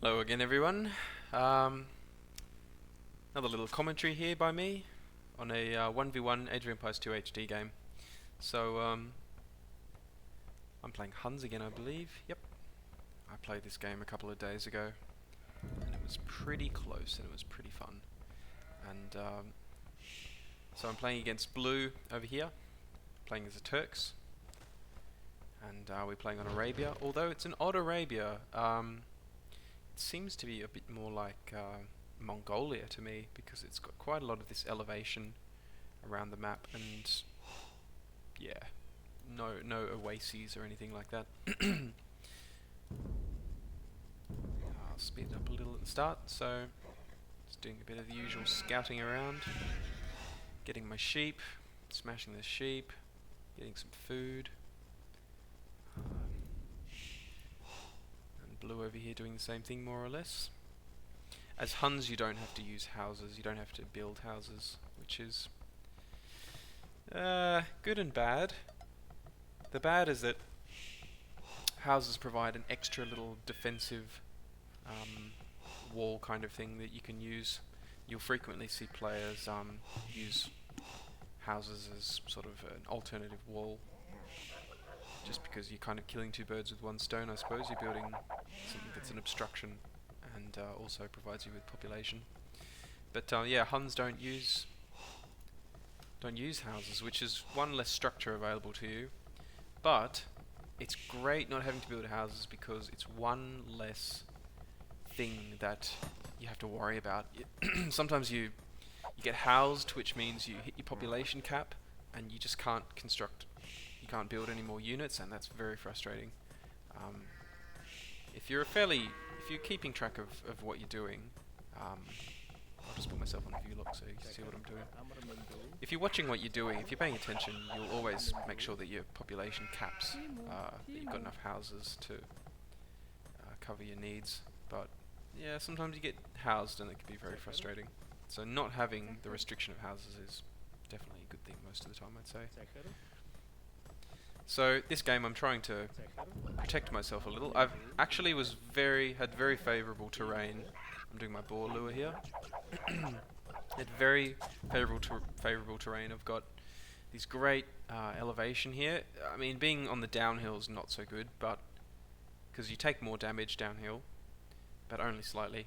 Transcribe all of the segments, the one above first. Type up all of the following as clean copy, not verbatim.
Hello again, everyone. Another little commentary here by me on a 1v1 Age of Empires 2 HD game. So, I'm playing Huns again, I believe. Yep. I played this game a couple of days ago, and it was pretty close, and it was pretty fun. And, so I'm playing against Blue over here, playing as the Turks. And we're playing on Arabia, although it's an odd Arabia. It seems to be a bit more like Mongolia to me, because it's got quite a lot of this elevation around the map, and yeah, no oases or anything like that. I'll speed it up a little at the start, so just doing a bit of the usual scouting around, getting my sheep, smashing the sheep, getting some food. Blue over here doing the same thing, more or less. As Huns, you don't have to use houses, you don't have to build houses, which is good and bad. The bad is that houses provide an extra little defensive wall kind of thing that you can use. You'll frequently see players use houses as sort of an alternative wall, just because you're kind of killing two birds with one stone, I suppose. You're building something that's an obstruction and also provides you with population. But yeah, Huns don't use houses, which is one less structure available to you. But it's great not having to build houses, because it's one less thing that you have to worry about. Sometimes you get housed, which means you hit your population cap and you just can't construct. You can't build any more units, and that's very frustrating. If you're keeping track of what you're doing, I'll just put myself on a view lock so you can see what I'm doing. If you're watching what you're doing, if you're paying attention, you'll always make sure that your population caps, that you've got enough houses to cover your needs. But yeah, sometimes you get housed and it can be very frustrating. So not having the restriction of houses is definitely a good thing most of the time, I'd say. So this game, I'm trying to protect myself a little. I've actually had very favourable terrain. I'm doing my boar lure here. Had very favourable terrain. I've got these great elevation here. I mean, being on the downhill is not so good, but because you take more damage downhill, but only slightly.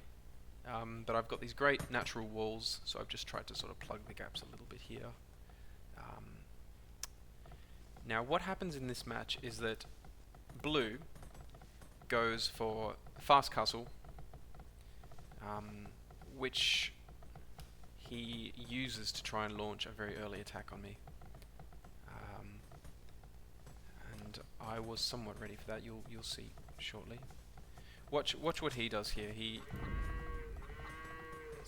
But I've got these great natural walls, so I've just tried to sort of plug the gaps a little bit here. Now what happens in this match is that Blue goes for a fast castle, which he uses to try and launch a very early attack on me. And I was somewhat ready for that. You'll see shortly. Watch what he does here. He's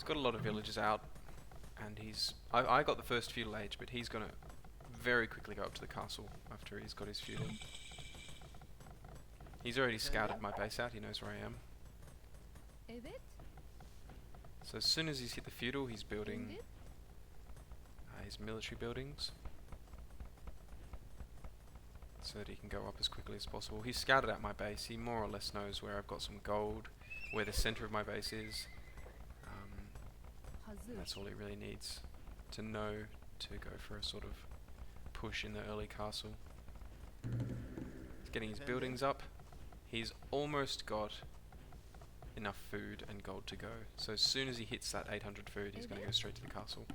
got a lot of villagers out, and I got the first feudal age, but he's gonna very quickly go up to the castle after he's got his feudal. He's already scouted my base out, he knows where I am. So as soon as he's hit the feudal, he's building his military buildings, so that he can go up as quickly as possible. He's scouted out my base, he more or less knows where I've got some gold, where the centre of my base is. And that's all he really needs to know to go for a sort of push in the early castle. He's getting his buildings up. He's almost got enough food and gold to go. So as soon as he hits that 800 food, he's going to go straight to the castle.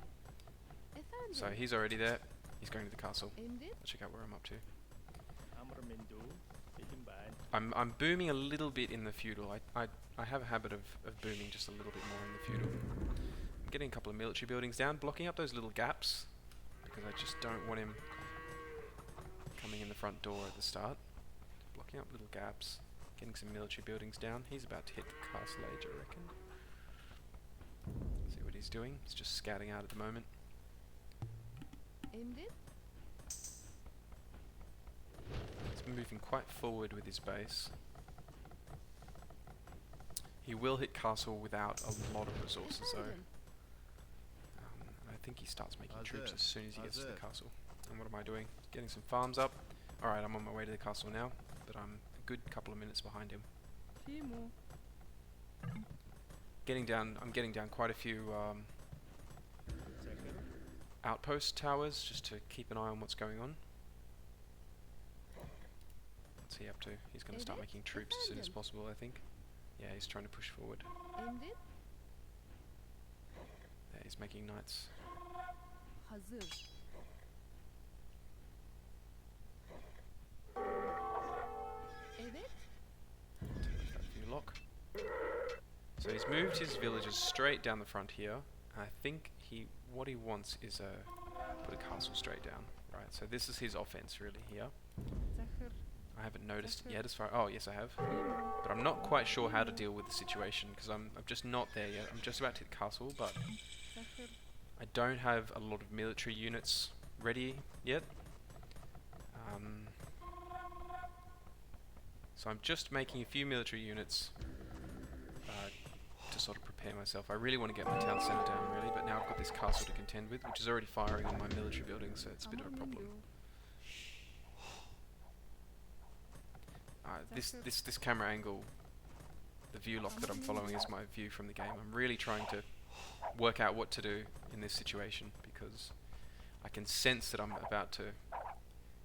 So he's already there. He's going to the castle. Let's check out where I'm up to. I'm booming a little bit in the feudal. I have a habit of booming just a little bit more in the feudal. I'm getting a couple of military buildings down, blocking up those little gaps, because I just don't want him coming in the front door at the start. Blocking up little gaps, getting some military buildings down. He's about to hit the castle age, I reckon. See what he's doing. He's just scouting out at the moment. He's moving quite forward with his base. He will hit castle without a lot of resources though. I think he starts making troops as soon as he gets to the castle. And what am I doing? Getting some farms up. Alright, I'm on my way to the castle now, but I'm a good couple of minutes behind him. I'm getting down quite a few outpost towers just to keep an eye on what's going on. What's he up to? He's going to start making troops as soon as possible, I think. Yeah, he's trying to push forward. Yeah, he's making knights. Lock. So he's moved his villages straight down the front here. And I think what he wants is put a castle straight down. Right, so this is his offense really here. I haven't noticed it yet as far... Oh, yes I have. But I'm not quite sure how to deal with the situation because I'm just not there yet. I'm just about to hit the castle, but I don't have a lot of military units ready yet. So I'm just making a few military units to sort of prepare myself. I really want to get my town centre down really, but now I've got this castle to contend with, which is already firing on my military buildings, so it's a bit of a problem. This camera angle, the view lock that I'm following is my view from the game. I'm really trying to work out what to do in this situation because I can sense that I'm about to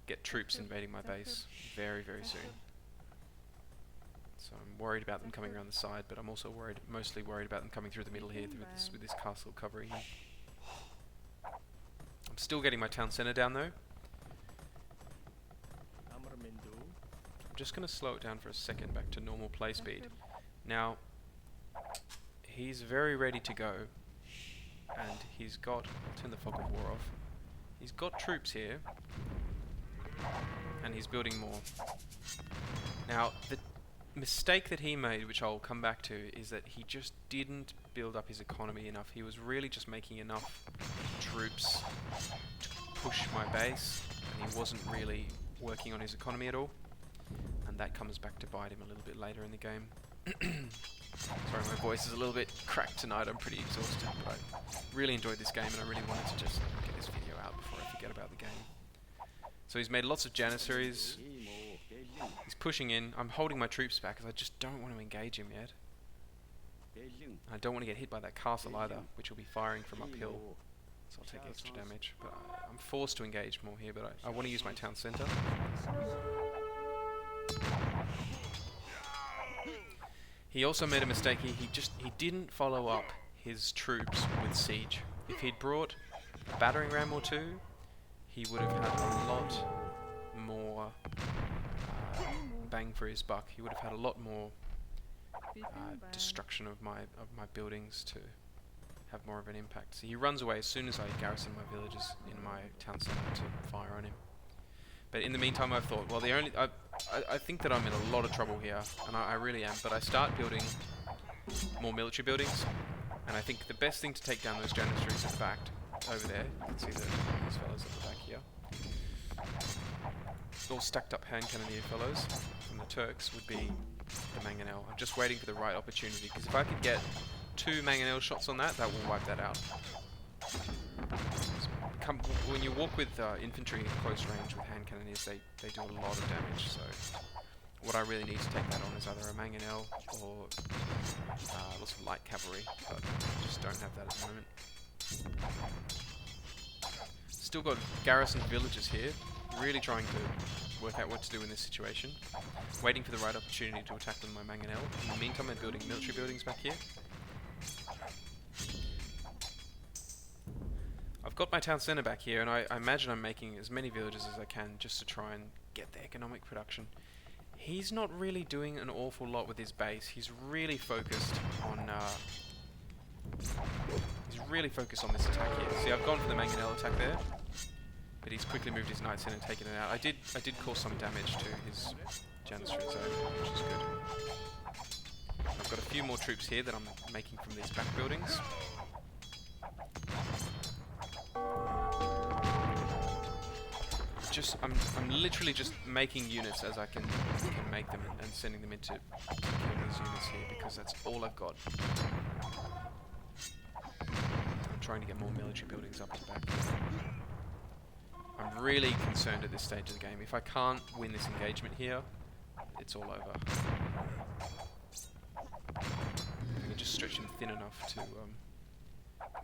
get troops invading my base very, very soon. So I'm worried about them coming around the side, but I'm also mostly worried about them coming through the middle here with this castle covering me. I'm still getting my town centre down though. I'm just going to slow it down for a second back to normal play speed. Now, he's very ready to go, and he's got... turn the fog of war off. He's got troops here, and he's building more. Now, the mistake that he made, which I'll come back to, is that he just didn't build up his economy enough. He was really just making enough troops to push my base, and he wasn't really working on his economy at all. And that comes back to bite him a little bit later in the game. Sorry, my voice is a little bit cracked tonight. I'm pretty exhausted, but I really enjoyed this game and I really wanted to just get this video out before I forget about the game. So he's made lots of janissaries. He's pushing in. I'm holding my troops back because I just don't want to engage him yet. I don't want to get hit by that castle either, which will be firing from uphill. So I'll take extra damage. But I'm forced to engage more here, but I want to use my town centre. He also made a mistake here. He didn't follow up his troops with siege. If he'd brought a battering ram or two, he would have had a lot more bang for his buck. He would have had a lot more destruction of my buildings to have more of an impact. So he runs away as soon as I garrison my villages in my town centre to fire on him. But in the meantime, I've thought, well, I think that I'm in a lot of trouble here, and I really am. But I start building more military buildings, and I think the best thing to take down those janissaries at the back, over there. You can see these fellows at the back here. All stacked up hand cannoneer fellows from the Turks would be the mangonel. I'm just waiting for the right opportunity, because if I could get 2 mangonel shots on that, that will wipe that out. When you walk with infantry in close range with hand cannoneers, they do a lot of damage, so what I really need to take that on is either a mangonel or lots of light cavalry, but I just don't have that at the moment. Still got garrisoned villages here, really trying to work out what to do in this situation, waiting for the right opportunity to attack them with my mangonel. In the meantime, I'm building military buildings back here. I've got my town centre back here, and I imagine I'm making as many villages as I can just to try and get the economic production. He's not really doing an awful lot with his base. He's really focused on this attack here. See, I've gone for the mangonel attack there, but he's quickly moved his knights in and taken it out. I did cause some damage to his janissary zone, which is good. I've got a few more troops here that I'm making from these back buildings. I'm literally just making units as I can make them and sending them into kill these units here, because that's all I've got. I'm trying to get more military buildings up to back. I'm really concerned at this stage of the game. If I can't win this engagement here, it's all over. thin enough to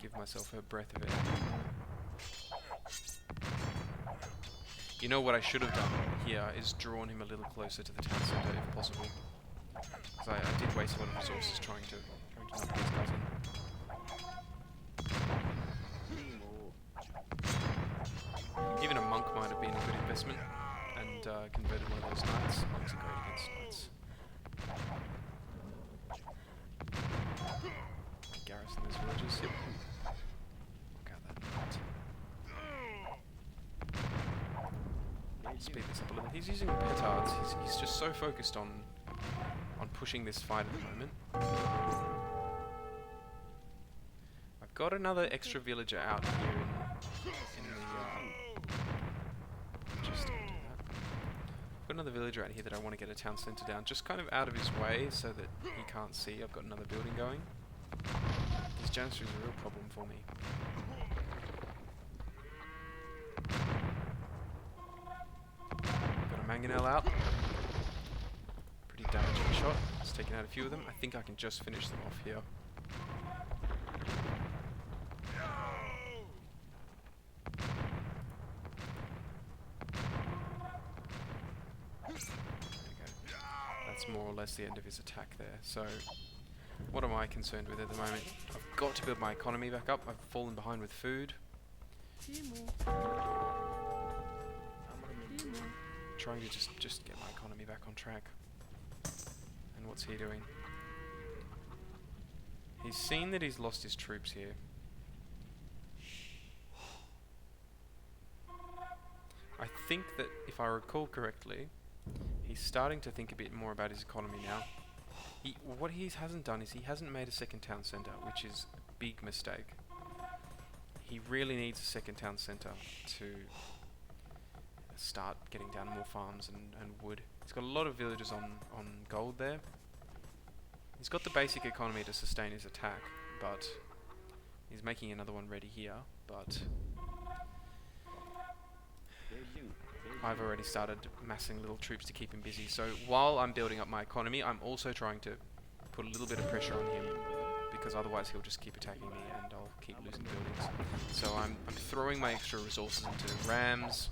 give myself a breath of air. You know what I should have done here is drawn him a little closer to the town centre if possible. Because I did waste a lot of resources trying to knock these guys in. Even a monk might have been a good investment, and converted one of those knights. Monks are great against knights. Garrison those villages. Yep. Knock out that knight. Speed this up a little. He's using petards. He's just so focused on pushing this fight at the moment. I've got another extra villager out here in the just do that. I've got another villager out here that I want to get a town centre down, just kind of out of his way so that he can't see. I've got another building going. This Janissary is a real problem for me. Got a mangonel out. Pretty damaging shot. It's taken out a few of them. I think I can just finish them off here. More or less the end of his attack there. So what am I concerned with at the moment? I've got to build my economy back up. I've fallen behind with food. Trying to just get my economy back on track. And what's he doing? He's seen that he's lost his troops here. I think that if I recall correctly, he's starting to think a bit more about his economy now. What he hasn't done is he hasn't made a second town centre, which is a big mistake. He really needs a second town centre to start getting down more farms and wood. He's got a lot of villagers on gold there. He's got the basic economy to sustain his attack, but he's making another one ready here, but I've already started massing little troops to keep him busy. So while I'm building up my economy, I'm also trying to put a little bit of pressure on him, because otherwise he'll just keep attacking me and I'll keep losing buildings. So I'm throwing my extra resources into rams,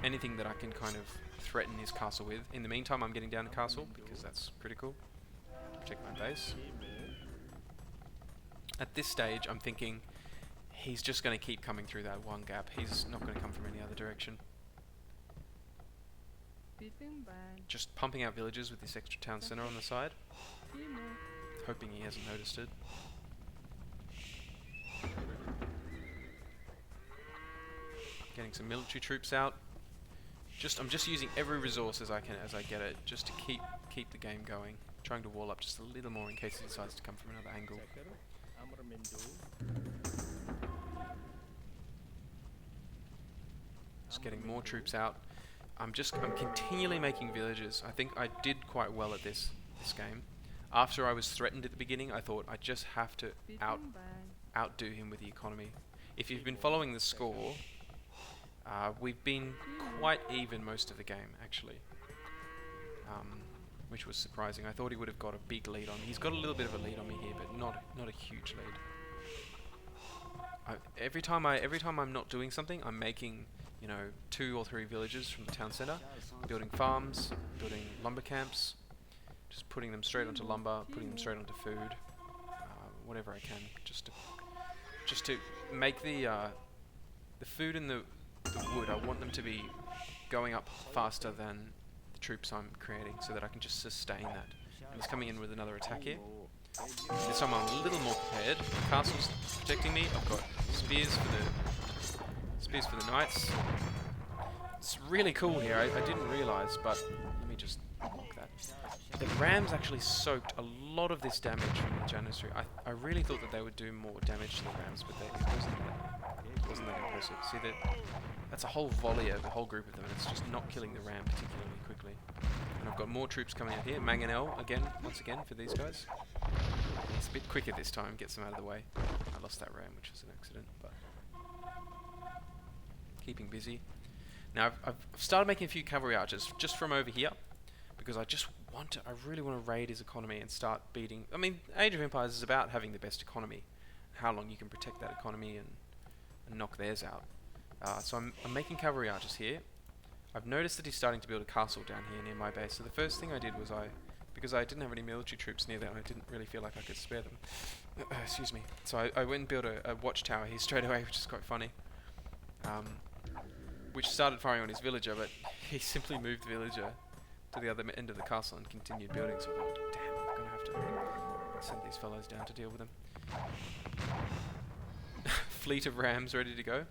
anything that I can kind of threaten his castle with. In the meantime, I'm getting down a castle, because that's critical to protect my base. At this stage, I'm thinking he's just going to keep coming through that one gap. He's not going to come from any other direction. Just pumping out villages with this extra town centre on the side, hoping he hasn't noticed it. Getting some military troops out. I'm just using every resource as I get it, just to keep the game going. Trying to wall up just a little more in case he decides to come from another angle. Just getting more troops out. I'm continually making villages. I think I did quite well at this game. After I was threatened at the beginning, I thought I just have to outdo him with the economy. If you've been following the score, we've been quite even most of the game, actually, which was surprising. I thought he would have got a big lead on me. He's got a little bit of a lead on me here, but not a huge lead. Every time I'm not doing something, I'm making 2 or 3 villages from the town centre, building farms, building lumber camps, just putting them straight onto lumber, putting them straight onto food, whatever I can, just to make the food and the wood. I want them to be going up faster than the troops I'm creating, so that I can just sustain that. And he's coming in with another attack here. This time I'm a little more prepared. The castle's protecting me. I've got spears for the knights. It's really cool here. I didn't realise, but let me just block that. The rams actually soaked a lot of this damage from the Janissary. I really thought that they would do more damage to the rams, but it wasn't that impressive. See, that's a whole volley of a whole group of them, and it's just not killing the ram particularly quickly. And I've got more troops coming out here. Mangonel once again for these guys. It's a bit quicker this time, gets them out of the way. I lost that ram, which was an accident, but keeping busy. Now I've started making a few cavalry archers just from over here, because I just I really want to raid his economy and start beating. I mean, Age of Empires is about having the best economy, how long you can protect that economy and knock theirs out. So I'm making cavalry archers here. I've noticed that he's starting to build a castle down here near my base. So the first thing I did was because I didn't have any military troops near there, I didn't really feel like I could spare them. Excuse me. So I went and built a watchtower here straight away, which is quite funny. Which started firing on his villager, but he simply moved the villager to the other end of the castle and continued building. So I thought, damn, I'm going to have to send these fellows down to deal with them. Fleet of rams ready to go.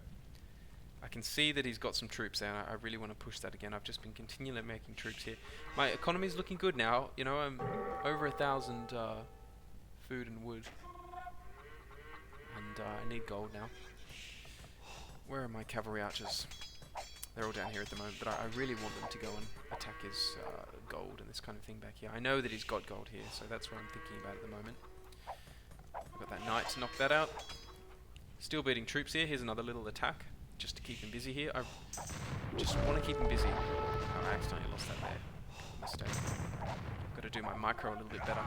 I can see that he's got some troops there, and I really want to push that again. I've just been continually making troops here. My economy's looking good now. You know, I'm over 1,000 food and wood. And I need gold now. Where are my cavalry archers? They're all down here at the moment, but I really want them to go and attack his gold and this kind of thing back here. I know that he's got gold here, so that's what I'm thinking about at the moment. I've got that knight to knock that out. Still beating troops here. Here's another little attack, just to keep him busy here. I just want to keep him busy. Oh, I accidentally lost that there. Mistake. Got to do my micro a little bit better.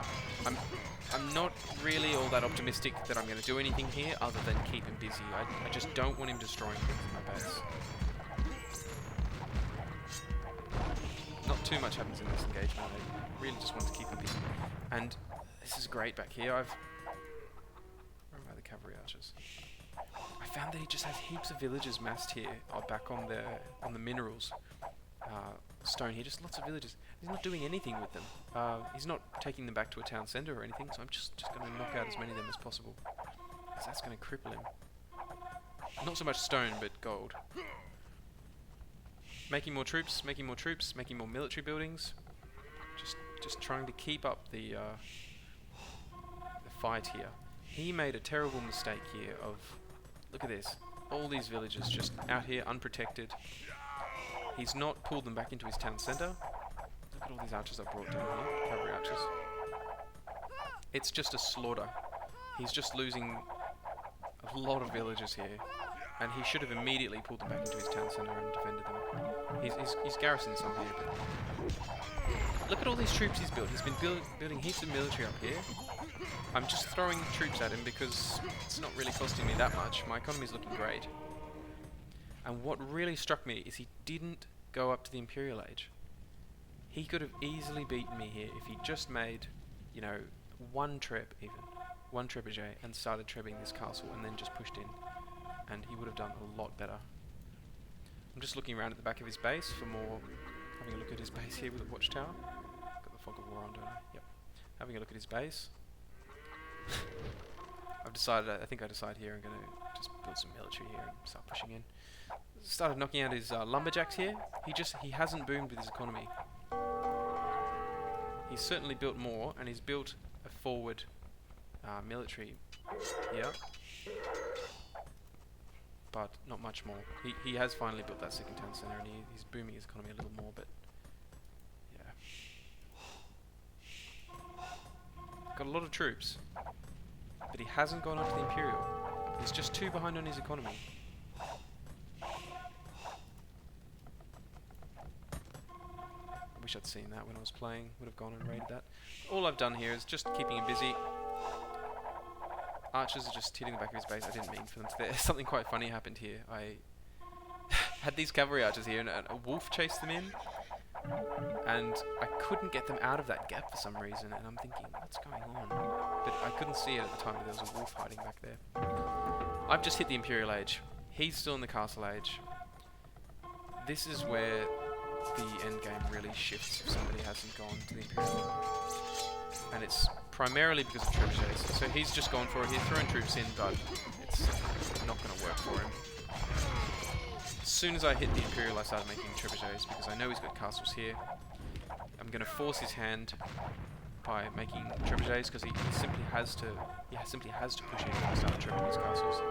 I'm not really all that optimistic that I'm going to do anything here other than keep him busy. I just don't want him destroying things in my base. Not too much happens in this engagement. I really just want to keep him busy. And this is great back here. Where are the cavalry archers? I found that he just has heaps of villagers massed here, back on the minerals stone here. Just lots of villagers. He's not doing anything with them. He's not taking them back to a town centre or anything. So I'm just going to knock out as many of them as possible, because that's going to cripple him. Not so much stone, but gold. Making more troops, making more troops, making more military buildings. Just trying to keep up the fight here. He made a terrible mistake here of, look at this, all these villagers just out here unprotected. He's not pulled them back into his town centre. Look at all these archers I brought down here, cavalry archers. It's just a slaughter. He's just losing a lot of villagers here, and he should have immediately pulled them back into his town centre and defended them. He's garrisoned some here, but look at all these troops he's built. He's been building heaps of military up here. I'm just throwing troops at him because it's not really costing me that much. My economy's looking great. And what really struck me is he didn't go up to the Imperial Age. He could have easily beaten me here if he just made, you know, one trebuchet and started trebuing this castle and then just pushed in. And he would have done a lot better. I'm just looking around at the back of his base for more, having a look at his base here with the watchtower. Got the fog of war on, don't I? Yep. Having a look at his base. I've decided, I think I decide here I'm going to just build some military here and start pushing in. Started knocking out his lumberjacks here. He hasn't boomed with his economy. He's certainly built more, and he's built a forward military here. But not much more. He has finally built that second town centre, and he's booming his economy a little more, but yeah. Got a lot of troops, but he hasn't gone up to the Imperial. He's just 2 behind on his economy. I wish I'd seen that when I was playing. Would have gone and raided that. All I've done here is just keeping him busy. Archers are just hitting the back of his base. I didn't mean for them to. Something quite funny happened here. I had these cavalry archers here, and a wolf chased them in, and I couldn't get them out of that gap for some reason. And I'm thinking, what's going on? But I couldn't see it at the time. There was a wolf hiding back there. I've just hit the Imperial Age. He's still in the Castle Age. This is where the end game really shifts if somebody hasn't gone to the Imperial. And it's primarily because of trebuchets. So he's just gone for it here, throwing troops in, but it's not going to work for him. As soon as I hit the Imperial, I started making trebuchets because I know he's got castles here. I'm going to force his hand by making trebuchets because he simply has to push in and start trebucheting his castles.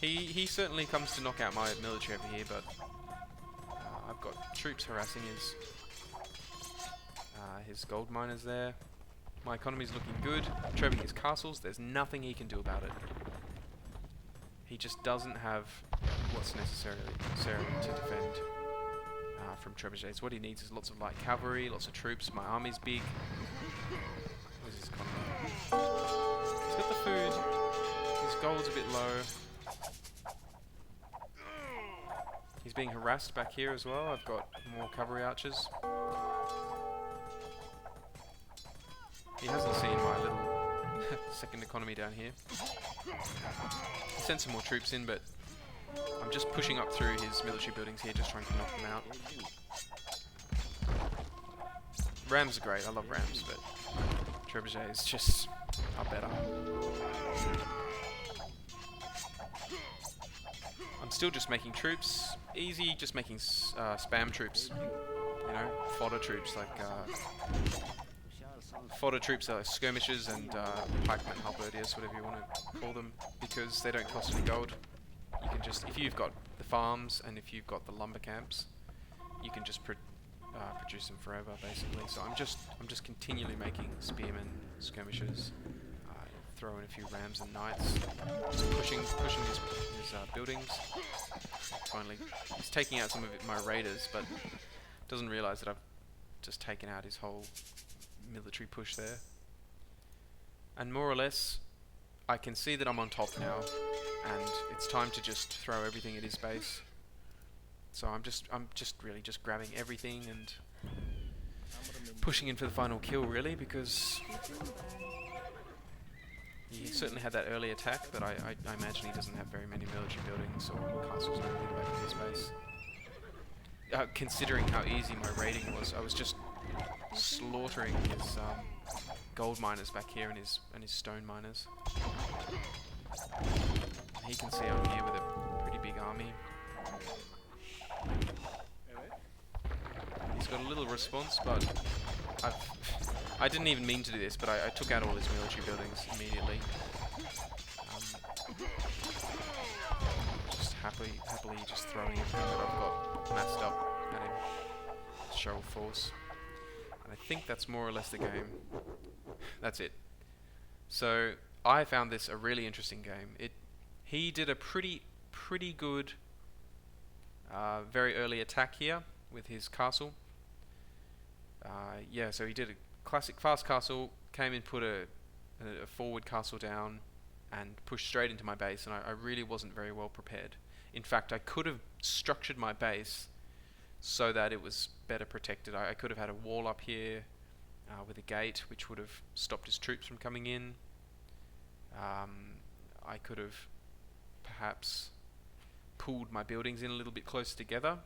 He certainly comes to knock out my military over here, but I've got troops harassing his gold miners there. My economy's looking good. Trebucheting his castles. There's nothing he can do about it. He just doesn't have what's necessary to defend from trebuchets. What he needs is lots of light cavalry, lots of troops. My army's big. Where's his economy? He's got the food. His gold's a bit low. He's being harassed back here as well. I've got more cavalry archers. He hasn't seen my little second economy down here. He sent some more troops in, but I'm just pushing up through his military buildings here, just trying to knock them out. Rams are great, I love rams, but trebuchets just are better. I'm still just making troops, easy, just making spam troops, you know, fodder troops like skirmishers and pikemen, halberdiers, whatever you want to call them, because they don't cost any gold. You can just, if you've got the farms and if you've got the lumber camps, you can just produce them forever, basically. So I'm just continually making spearmen, skirmishers, throw in a few rams and knights, just pushing his buildings. Finally, he's taking out some of my raiders, but doesn't realise that I've just taken out his whole military push there. And more or less, I can see that I'm on top now, and it's time to just throw everything at his base. So I'm just really just grabbing everything and pushing in for the final kill, really, because he certainly had that early attack, but I imagine he doesn't have very many military buildings or castles or anything back in his base. Considering how easy my raiding was, I was just slaughtering his gold miners back here and his stone miners. And he can see I'm here with a pretty big army. He's got a little response, but I didn't even mean to do this, but I took out all his military buildings immediately. Just happily just throwing everything that I've got massed up at him. Show of force. And I think that's more or less the game. That's it. So I found this a really interesting game. He did a pretty good very early attack here with his castle. Yeah, so he did a classic fast castle, came in, put a forward castle down, and pushed straight into my base, and I really wasn't very well prepared. In fact, I could have structured my base so that it was better protected. I could have had a wall up here with a gate, which would have stopped his troops from coming in. I could have perhaps pulled my buildings in a little bit closer together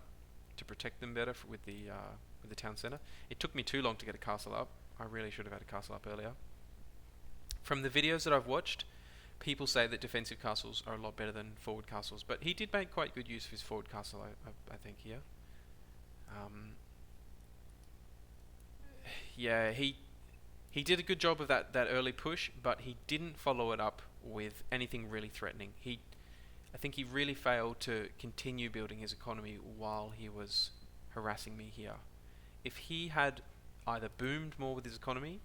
to protect them better with the town centre. It took me too long to get a castle up. I really should have had a castle up earlier. From the videos that I've watched, people say that defensive castles are a lot better than forward castles, but he did make quite good use of his forward castle, I think, here. Yeah, he did a good job of that early push, but he didn't follow it up with anything really threatening. I think he really failed to continue building his economy while he was harassing me here. If he had either boomed more with his economy,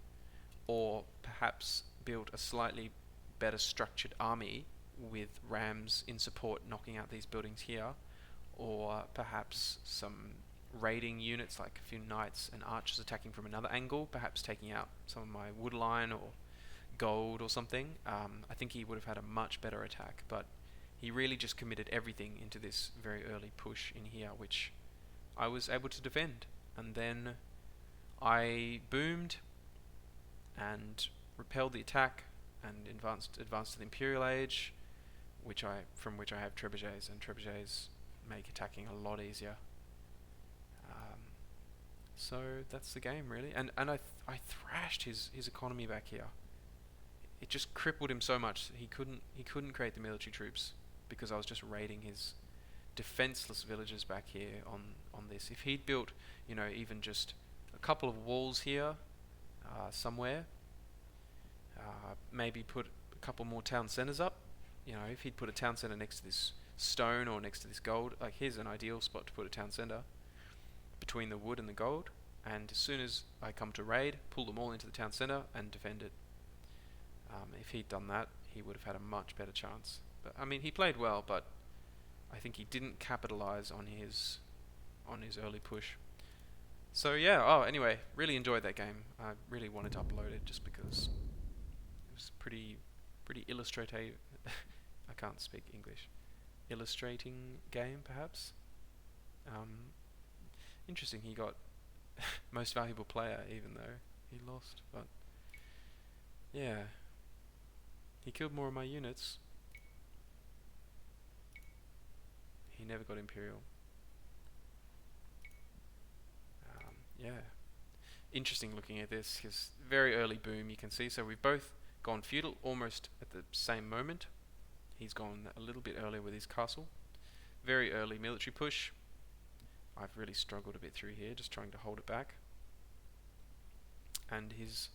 or perhaps built a slightly better structured army with rams in support knocking out these buildings here, or perhaps some raiding units like a few knights and archers attacking from another angle, perhaps taking out some of my wood line or gold or something, I think he would have had a much better attack. But he really just committed everything into this very early push in here, which I was able to defend. And then I boomed and repelled the attack and advanced to the Imperial Age, from which I have trebuchets, and trebuchets make attacking a lot easier. So that's the game, really. And I thrashed his economy back here. It just crippled him so much he couldn't create the military troops, because I was just raiding his defenseless villages back here on this. If he'd built, even just a couple of walls here somewhere, maybe put a couple more town centers up, if he'd put a town center next to this stone or next to this gold, like here's an ideal spot to put a town center between the wood and the gold, and as soon as I come to raid, pull them all into the town center and defend it. If he'd done that, he would have had a much better chance. But I mean, he played well, but I think he didn't capitalize on his on his early push. So yeah, anyway, really enjoyed that game. I really wanted to upload it just because it was pretty illustrative. I can't speak English. Illustrating game, perhaps. Um, Interesting, he got most valuable player even though he lost, but yeah, he killed more of my units. He never got Imperial. Yeah, interesting looking at this, because very early boom you can see, so we've both gone feudal almost at the same moment. He's gone a little bit earlier with his castle. Very early military push. I've really struggled a bit through here, just trying to hold it back. And his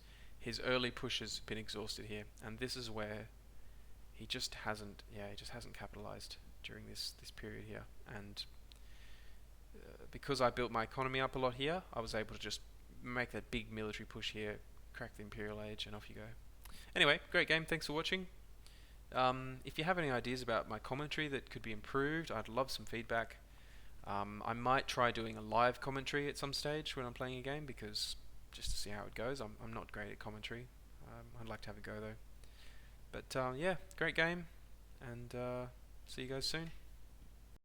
early push has been exhausted here, and this is where he just hasn't capitalized during this period here. And because I built my economy up a lot here, I was able to just make that big military push here, crack the Imperial Age, and off you go. Anyway, great game. Thanks for watching. If you have any ideas about my commentary that could be improved, I'd love some feedback. I might try doing a live commentary at some stage when I'm playing a game, because just to see how it goes. I'm not great at commentary. I'd like to have a go though. But yeah, great game, and see you guys soon.